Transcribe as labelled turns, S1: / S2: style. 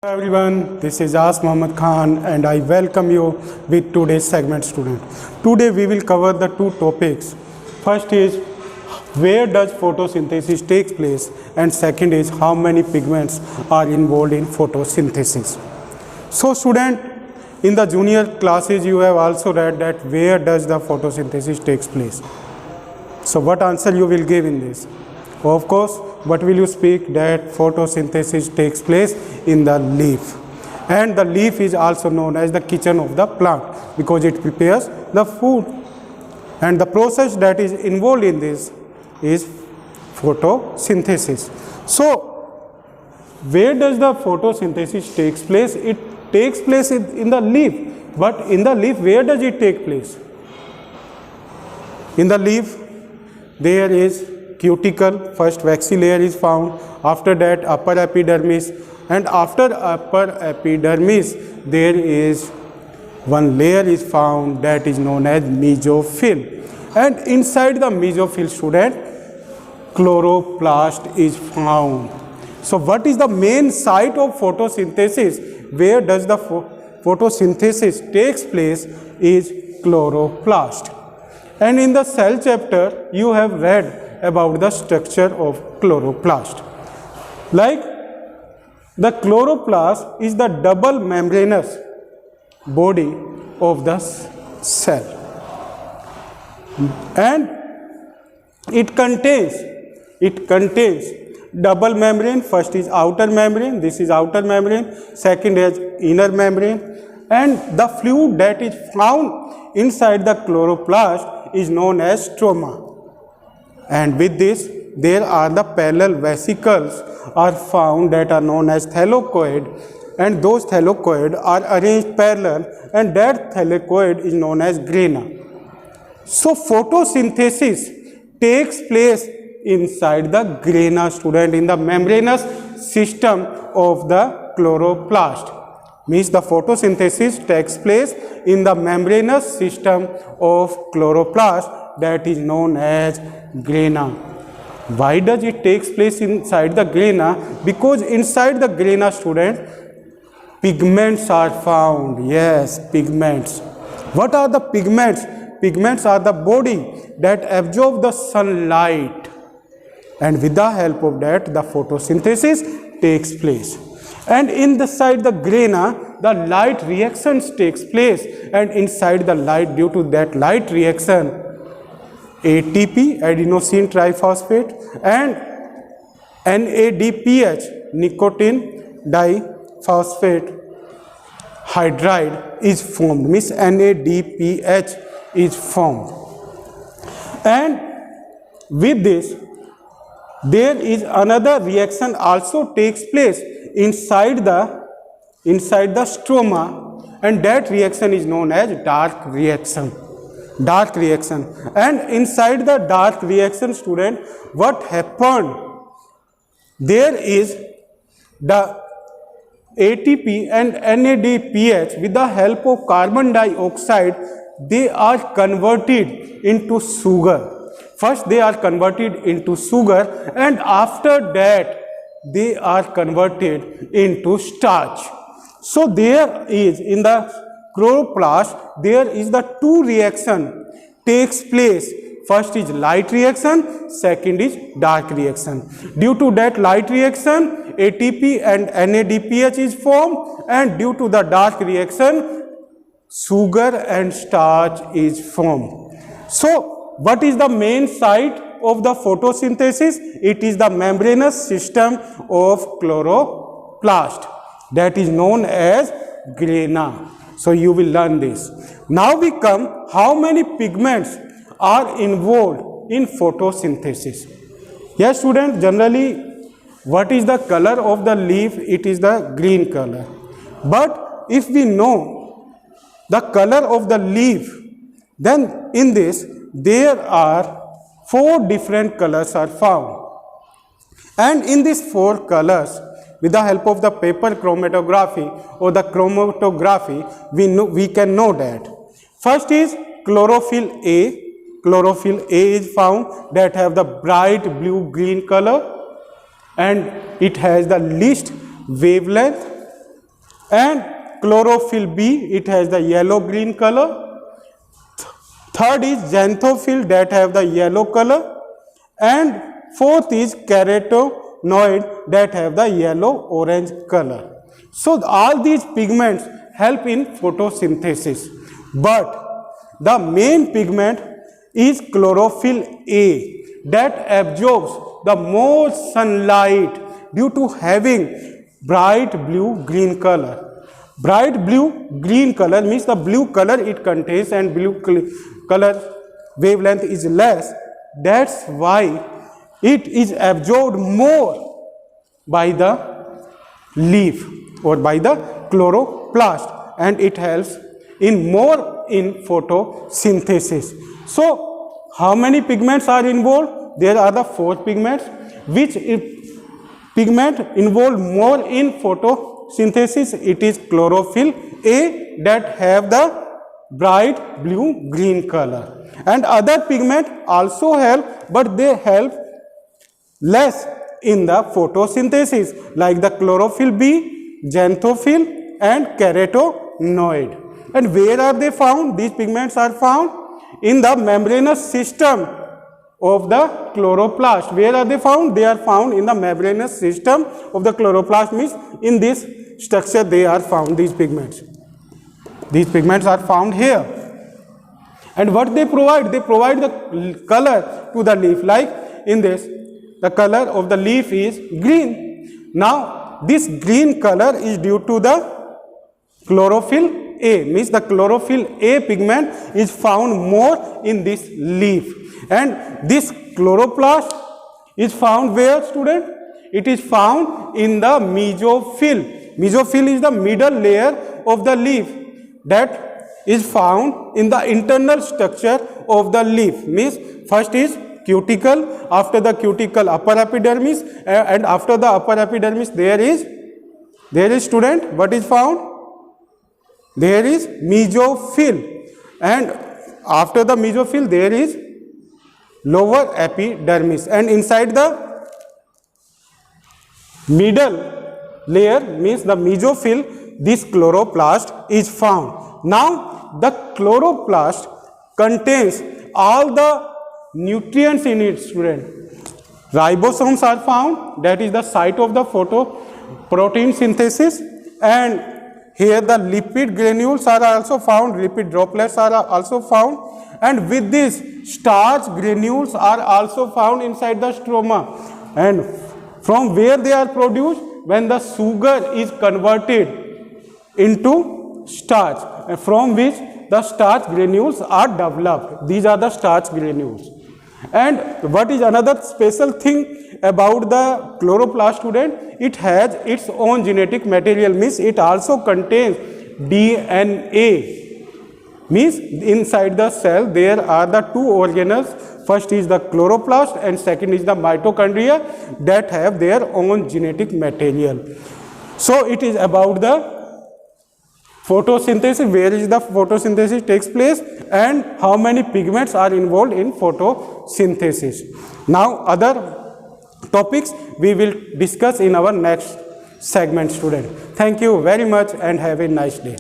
S1: Hello everyone, this is As Muhammad Khan and I welcome you with today's segment student. Today we will cover the two topics. First is where does photosynthesis takes place and second is how many pigments are involved in photosynthesis. So student, in the junior classes you have also read that where does the photosynthesis takes place. So what answer you will give in this? Of course, what will you speak that photosynthesis takes place in the leaf, and the leaf is also known as the kitchen of the plant because it prepares the food, and the process that is involved in this is photosynthesis. So where does the photosynthesis takes place? It takes place in the leaf, but in the leaf where does it take place? In the leaf there is cuticle, first waxy layer is found, after that upper epidermis, and after upper epidermis there is one layer is found that is known as mesophyll, and inside the mesophyll student chloroplast is found. So what is the main site of photosynthesis? Where does the photosynthesis takes place is chloroplast. And in the cell chapter you have read about the structure of chloroplast. Like the chloroplast is the double membranous body of the cell, and it contains double membrane. First is outer membrane, this is outer membrane, second is inner membrane, and the fluid that is found inside the chloroplast is known as stroma. And with this there are the parallel vesicles are found that are known as thylakoid, and those thylakoid are arranged parallel, and that thylakoid is known as grana. So photosynthesis takes place inside the grana student, in the membranous system of the chloroplast. Means the photosynthesis takes place in the membranous system of chloroplast that is known as grana. Why does it takes place inside the grana? Because inside the grana student pigments are found. Yes, pigments. What are the pigments? Pigments are the body that absorb the sunlight, and with the help of that the photosynthesis takes place. And inside the grana the light reactions takes place, and inside the light, due to that light reaction, ATP, adenosine triphosphate, and NADPH, nicotine diphosphate hydride is formed. Means NADPH is formed. And with this there is another reaction also takes place inside the stroma, and that reaction is known as dark reaction. And inside the dark reaction student, what happened? There is the ATP and NADPH with the help of carbon dioxide, they are converted into sugar. First they are converted into sugar, and after that they are converted into starch. So there is in the chloroplast there is the two reaction takes place. First is light reaction, second is dark reaction. Due to that light reaction ATP and NADPH is formed, and due to the dark reaction sugar and starch is formed. So what is the main site of the photosynthesis? It is the membranous system of chloroplast that is known as grana. So you will learn this. Now we come how many pigments are involved in photosynthesis. Yes student, generally what is the color of the leaf? It is the green color. But if we know the color of the leaf, then in this there are 4 different colors are found. And in these 4 colors, with the help of the paper chromatography or the chromatography, we can know that. First is chlorophyll A. Chlorophyll A is found that have the bright blue-green color, and it has the least wavelength And chlorophyll B, it has the yellow green color. Third is xanthophyll that have the yellow color. And fourth is carotenoid that have the yellow orange color. So all these pigments help in photosynthesis, but the main pigment is chlorophyll A that absorbs the more sunlight due to having bright blue green color. Bright blue green color means the blue color it contains and blue color wavelength is less. That's why it is absorbed more by the leaf or by the chloroplast, and it helps in more in photosynthesis. So how many pigments are involved? There are the 4 pigments. Which pigment involved more in photosynthesis? It is chlorophyll A that have the bright blue green color. And other pigment also help, but they help less in the photosynthesis, like the chlorophyll B, xanthophyll and carotenoid. And where are they found? These pigments are found in the membranous system of the chloroplast. Where are they found? They are found in the membranous system of the chloroplast, means in this structure they are found, these pigments. These pigments are found here. And what they provide? They provide the color to the leaf, like in this, the color of the leaf is green. Now this green color is due to the chlorophyll A, means the chlorophyll A pigment is found more in this leaf. And this chloroplast is found where, student? It is found in the mesophyll. Mesophyll is the middle layer of the leaf that is found in the internal structure of the leaf. Means first is cuticle, after the cuticle upper epidermis, and after the upper epidermis there is student, what is found? There is mesophyll, and after the mesophyll there is lower epidermis, and inside the middle layer, means the mesophyll, this chloroplast is found. Now the chloroplast contains all the nutrients in it, student. Ribosomes are found, that is the site of the protein synthesis, and here the lipid granules are also found, lipid droplets are also found, and with this starch granules are also found inside the stroma. And from where they are produced? When the sugar is converted into starch, from which the starch granules are developed. These are the starch granules. And what is another special thing about the chloroplast, student? It has its own genetic material, means it also contains DNA. Means inside the cell there are the 2 organelles. First is the chloroplast and second is the mitochondria that have their own genetic material. So it is about the photosynthesis, where is the photosynthesis takes place, and how many pigments are involved in photosynthesis. Now other topics we will discuss in our next segment, student. Thank you very much and have a nice day.